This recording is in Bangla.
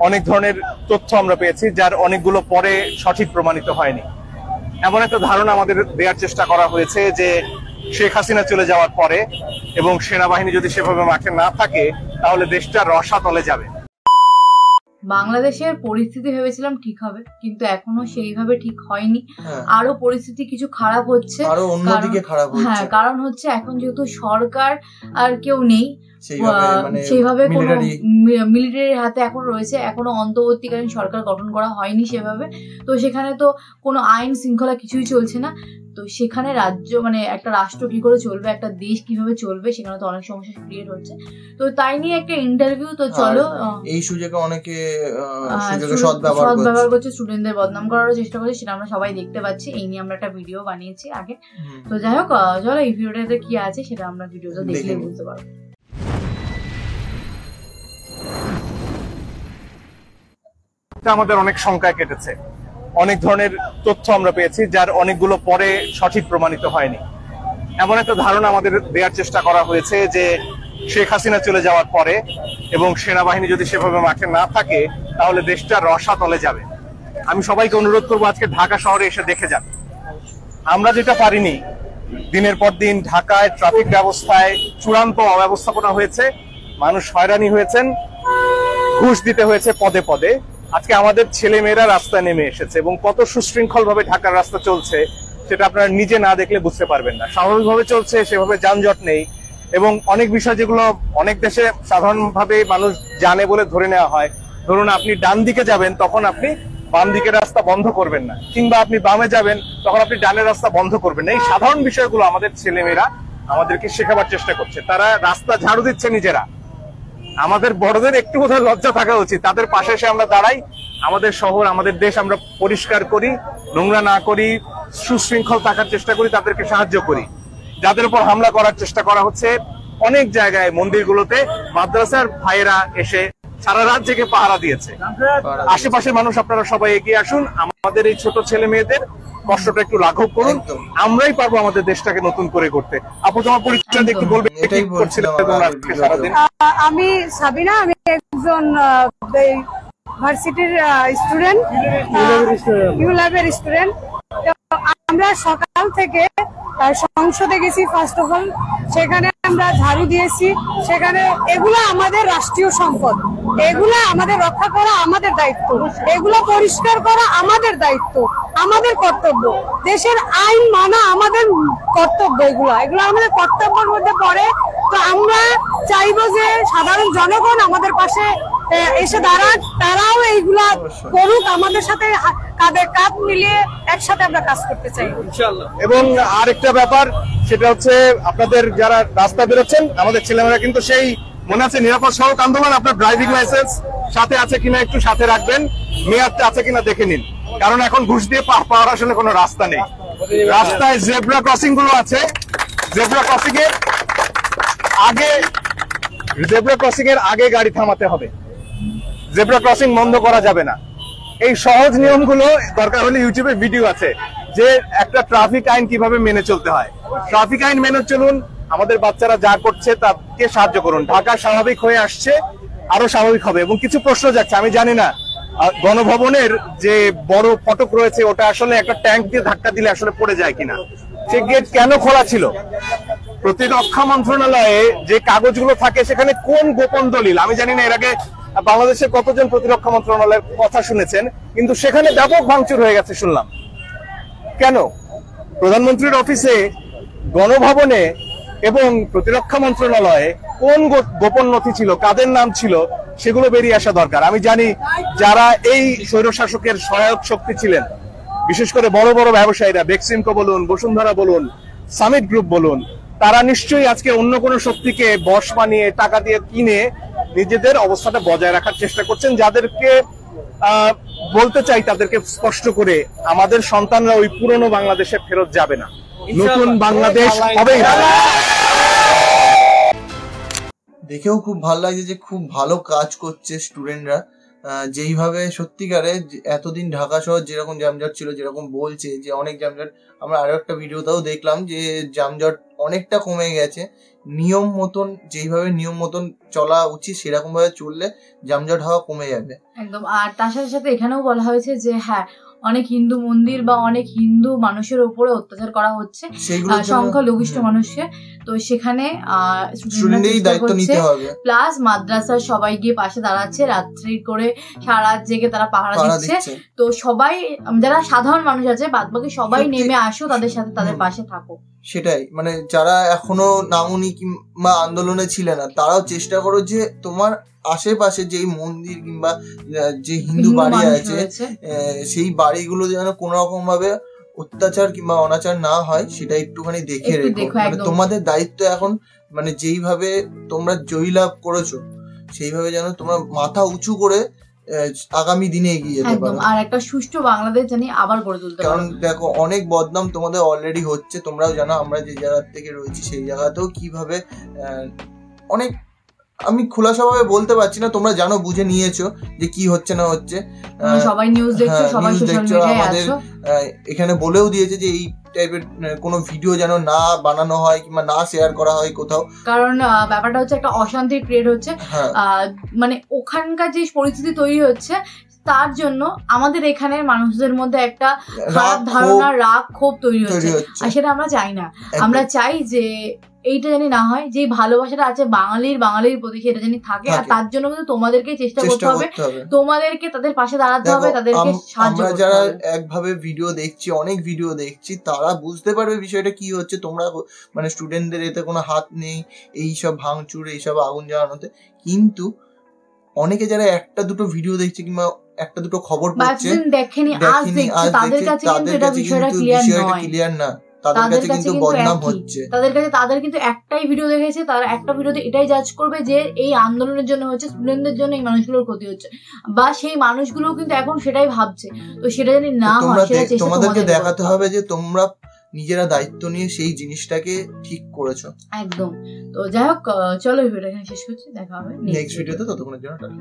অনেক ধরনের তথ্য আমরা পেয়েছি, যার অনেকগুলো পরে সঠিক প্রমাণিত হয়নি। এমন একটা ধারণা আমাদের দেওয়ার চেষ্টা করা হয়েছে যে শেখ হাসিনা চলে যাওয়ার পরে এবং সেনাবাহিনী যদি সেভাবে মাঠে না থাকে তাহলে দেশটা রসাতলে যাবে। বাংলাদেশের পরিস্থিতি ভেবেছিলাম ঠিক হবে, কিন্তু এখনো সেইভাবে ঠিক হয়নি। আরো পরিস্থিতি কিছু খারাপ হচ্ছে, আরো অন্যদিকে খারাপ হচ্ছে। হ্যাঁ, কারণ হচ্ছে এখন যেহেতু সরকার আর কেউ নেই, সেইভাবে কোনো মিলিটারির হাতে এখন রয়েছে, এখনো অন্তর্বর্তীকালীন সরকার গঠন করা হয়নি সেভাবে। তো সেখানে তো কোনো আইন শৃঙ্খলা কিছুই চলছে না। তো সেখানে রাজ্য মানে একটা রাষ্ট্র কি করে চলবে, একটা দেশ কিভাবে চলবে, সেখানে তো অনেক সমস্যা ক্রিয়েট হচ্ছে। তো তাই নিয়ে একটা ইন্টারভিউ। তো চলো, এই সুযোগে অনেকে সদ্ব্যবহার করছে, স্টুডেন্টদের বদনাম করার চেষ্টা করছে, সেটা আমরা সবাই দেখতে পাচ্ছি। এই নিয়ে আমরা একটা ভিডিও বানিয়েছি আগে। তো যাই হোক, চলো এই ভিডিওটাতে কি আছে সেটা আমরা ভিডিওটা দেখলে বুঝতে পারবো। আমাদের অনেক সংখ্যায় কেটেছে, অনেক ধরনের তথ্য আমরা পেয়েছি, যার অনেকগুলো পরে সঠিক প্রমাণিত হয়নি। এমন একটা ধারণা আমাদের দেওয়ার চেষ্টা করা হয়েছে যে শেখ হাসিনা চলে যাওয়ার পরে এবং সেনাবাহিনী যদি সেভাবে মাঠে না থাকে তাহলে দেশটা রসাতলে যাবে। আমি সবাইকে অনুরোধ করবো আজকে ঢাকা শহরে এসে দেখে যান। আমরা যেটা পারিনি, দিনের পর দিন ঢাকায় ট্রাফিক ব্যবস্থায় চূড়ান্ত অব্যবস্থাপনা হয়েছে, মানুষ হয়রানি হয়েছেন, ঘুষ দিতে হয়েছে পদে পদে। আজকে আমাদের ছেলে মেয়েরা রাস্তায় নেমে এসেছে এবং কত সুশৃঙ্খল ভাবে ঢাকার রাস্তা চলছে সেটা আপনারা নিজে না দেখলে বুঝতে পারবেন না। স্বাভাবিকভাবে চলছে, সেভাবে যানজট নেই এবং অনেক বিষয় যেগুলো অনেক দেশে সাধারণভাবে মানুষ জানে বলে ধরে নেওয়া হয়, ধরুন আপনি ডান দিকে যাবেন তখন আপনি বাম দিকের রাস্তা বন্ধ করবেন না, কিংবা আপনি বামে যাবেন তখন আপনি ডানের রাস্তা বন্ধ করবেন না। এই সাধারণ বিষয়গুলো আমাদের ছেলেমেয়েরা আমাদেরকে শেখাবার চেষ্টা করছে। তারা রাস্তা ঝাড়ু দিচ্ছে নিজেরা। আমাদের বড়দের একটু কোথাও লজ্জা থাকা উচিত, তাদের পাশে এসে আমরা দাঁড়াই, আমাদের শহর আমাদের দেশ আমরা পরিষ্কার করি, নোংরা না করি, সুশৃঙ্খল থাকার চেষ্টা করি, তাদেরকে সাহায্য করি। যাদের উপর হামলা করার চেষ্টা করা হচ্ছে অনেক জায়গায়, মন্দিরগুলোতে মাদ্রাসার ভাইয়েরা এসে সারা রাত জেগে পাহারা দিয়েছে। আশেপাশের মানুষ আপনারা সবাই এগিয়ে আসুন, আমাদের এই ছোট ছেলে মেয়েদের কষ্টটা একটু লাঘব করুন, আমরাই পারবো আমাদের দেশটাকে নতুন করে করতে। আপু তোমার পরিচয় একটু বলবে? আমি সাবিনা, আমি একজন ভার্সিটির স্টুডেন্ট, ইউল্যাবের স্টুডেন্ট। আমরা সকাল থেকে সংসদে গেছি। ফার্স্ট অফ অল সেখানে আমরা ঝাড়ু দিয়েছি। সেখানে এগুলো আমাদের রাষ্ট্রীয় সম্পদ, এগুলো আমাদের রক্ষা করা আমাদের দায়িত্ব, এগুলো পরিষ্কার করা আমাদের দায়িত্ব, আমাদের কর্তব্য। দেশের আইন মানা আমাদের কর্তব্য, এগুলো আমাদের কর্তব্যের মধ্যে পড়ে। তো আমরা চাইবো যে সাধারণ জনগণ আমাদের পাশে এসে দাঁড়াক, তারাও এইগুলা করুক, আমাদের সাথে কাঁধে কাঁধ মিলিয়ে একসাথে আমরা কাজ করতে চাই ইনশাআল্লাহ। এবং আরেকটা ব্যাপার, সেটা হচ্ছে আপনাদের যারা রাস্তা বেরোচ্ছেন, আমাদের ছেলেমেয়েরা কিন্তু সেই মনে আছে নিরাপদ সড়ক আন্দোলন, আপনার ড্রাইভিং লাইসেন্স সাথে আছে কিনা একটু সাথে রাখবেন, মেয়াদটা আছে কিনা দেখে নিন, কারণ এখন ঘুষ দিয়ে পাওয়ার আসলে কোনো রাস্তা নেই। রাস্তায় জেব্রা ক্রসিং গুলো আছে, জেব্রা ক্রসিং এর আগে গাড়ি থামাতে হবে, জেব্রা ক্রসিং বন্ধ করা যাবে না। এই সহজ নিয়মগুলো দরকার হলে ইউটিউবে ভিডিও আছে যে একটা ট্রাফিক আইন কিভাবে মেনে চলতে হয়। ট্রাফিক আইন মেনে চলুন, আমাদের বাচ্চারা যা করছে তাকে সাহায্য করুন। ঢাকা স্বাভাবিক হয়ে আসছে, আরো স্বাভাবিক হবে। এবং কিছু প্রশ্ন যাচ্ছে, আমি জানি না গণভবনের যে বড় ফটক রয়েছে ওটা আসলে একটা ট্যাঙ্ক দিয়ে ধাক্কা দিলে আসলে পড়ে যায় কিনা, সে গেট কেন খোলা ছিল, প্রতিরক্ষা মন্ত্রণালয়ে যে কাগজগুলো থাকে সেখানে কোন গোপন দলিল, আমি জানি না। এর আগে বাংলাদেশের কতজন প্রতিরক্ষা মন্ত্রণালয়ের কথা শুনেছেন, কিন্তু সেখানে ব্যাপক ভাঙচুর হয়ে গেছে শুনলাম। কেন? প্রধানমন্ত্রীর অফিসে, গণভবনে এবং প্রতিরক্ষা মন্ত্রণালয়ে কোন গোপন নথি ছিল, কাদের নাম ছিল, সেগুলো বেরিয়ে আসা দরকার। আমি জানি যারা এই স্বৈরশাসকের সহায়ক শক্তি ছিলেন, বিশেষ করে বড় বড় ব্যবসায়ীরা, বেক্সিমকো বলুন, বসুন্ধরা বলুন, সামিট গ্রুপ বলুন, তারা নিশ্চয়ই আজকে অন্য কোনো শক্তিকে বশ বানিয়ে টাকা দিয়ে কিনে নিজেদের অবস্থাটা বজায় রাখার চেষ্টা করছেন। যাদেরকে বলতে চাই তাদেরকে স্পষ্ট করে, আমাদের সন্তানরা ওই পুরনো বাংলাদেশে ফেরত যাবে না, নতুন বাংলাদেশ হবেই না। দেখেও খুব ভালো লাগছে যে খুব ভালো কাজ করছে স্টুডেন্টরা। যেইভাবে সত্যিকারে এতদিন ঢাকা শহর যেরকম যানজট ছিল, যেরকম বলছে যে অনেক যানজট, আমরা আরো একটা ভিডিওতেও দেখলাম যে যানজট অনেকটা কমে গেছে। নিয়ম মতন, যেইভাবে নিয়ম মতন চলা উচিত সেরকম ভাবে চললে যানজট হওয়া কমে যাবে একদম। আর তার সাথে সাথে এখানেও বলা হয়েছে যে হ্যাঁ, অনেক হিন্দু মন্দির বা অনেক হিন্দু মানুষের উপরে অত্যাচার করা হচ্ছে, সংখ্যালঘিষ্ঠ মানুষকে, তো সেখানে দায়িত্ব নিতে হবে। প্লাস মাদ্রাসার সবাই গিয়ে পাশে দাঁড়াচ্ছে, রাত্রি করে সারা রাত জেগে তারা পাহারা দিচ্ছে। তো সবাই যারা সাধারণ মানুষ আছে বাদবাকি সবাই নেমে আসো, তাদের সাথে তাদের পাশে থাকো। সেটাই, মানে যারা এখনো নামুনি কিংবা আন্দোলনে ছিলে না, তারাও চেষ্টা করো যে তোমার আশেপাশে যেই মন্দির কিংবা যে হিন্দু বাড়ি আছে সেই বাড়িগুলো যেন কোনো রকম ভাবে অত্যাচার কিংবা অনাচার না হয় সেটা একটুখানি দেখে রেখো। মানে তোমাদের দায়িত্ব এখন, মানে যেইভাবে তোমরা জয়লাভ করেছো সেইভাবে যেন তোমরা মাথা উঁচু করে আগামী দিনে এগিয়ে যেতে পারো। আর একটা সুষ্ঠু বাংলাদেশ জানি আবার গড়ে তুলতে পারো। কারণ দেখো অনেক বদনাম তোমাদের অলরেডি হচ্ছে, তোমরাও জানো। আমরা যে জায়গা থেকে রয়েছি সেই জায়গাতেও কিভাবে অনেক, আমি খোলাসাভাবে বলতে পারছি না, তোমরা জানো, বুঝে নিয়েছো যে কি হচ্ছে না হচ্ছে। সবাই নিউজ দেখছো, সবাই সোশ্যাল মিডিয়ায় আমাদের এখানে বলেও দিয়েছে যে এই টাইপের কোনো ভিডিও যেন না বানানো হয় কিংবা না শেয়ার করা হয় কোথাও, কারণ ব্যাপারটা হচ্ছে একটা অশান্তি ক্রিয়েট হচ্ছে। মানে ওখানকার যে পরিস্থিতি তৈরি হচ্ছে তার জন্য আমাদের এখানের মানুষদের মধ্যে একটা খারাপ ধারণা, রাগ, ক্ষোভ তৈরি হচ্ছে, আর সেটা আমরা চাই না। আমরা চাই যে এইটা জানি না হয়, যে ভালোবাসাটা আছে বাঙালির প্রতি সেটা জানি থাকে। আর তার জন্য কিন্তু তোমাদেরকে চেষ্টা করতে হবে, তোমাদেরকে তাদের পাশে দাঁড়াতে হবে, তাদেরকে সাহায্য করতে হবে। যারা একভাবে ভিডিও দেখছি, অনেক ভিডিও দেখছি, তারা বুঝতে পারবে বিষয়টা কি হচ্ছে। তোমরা মানে স্টুডেন্টদের এতে কোনো হাত নেই এইসব ভাঙচুর, এইসব আগুন জ্বালানোতে, কিন্তু অনেকে যারা একটা দুটো ভিডিও দেখছে কিংবা একটা দুটো খবর পড়ছে, দেখেনি আজ দেখছে, তাদের কাছে কিন্তু এটা বিষয়টা ক্লিয়ার না। তাদের কাছে কিন্তু বদনাম হচ্ছে। তাদের কিন্তু একটাই ভিডিও দেখেছে, তারা একটা ভিডিওতে এটাই জাজ করবে যে এই আন্দোলনের জন্য হচ্ছে, স্টুডেন্টদের জন্য এই মানুষগুলোর ক্ষতি হচ্ছে, বা সেই মানুষগুলো কিন্তু এখন সেটাই ভাবছে। তো সেটা জানি না হয়, সেটা চেষ্টা তোমাদেরকে দেখাতে হবে যে তোমরা নিজেরা দায়িত্ব নিয়ে সেই জিনিসটাকে ঠিক করেছো। একদম। তো যাই হোক, চলো ভিডিওটা এখানে শেষ করছি, দেখা হবে নেক্সট ভিডিওতে। ততক্ষণের জন্য টাটা।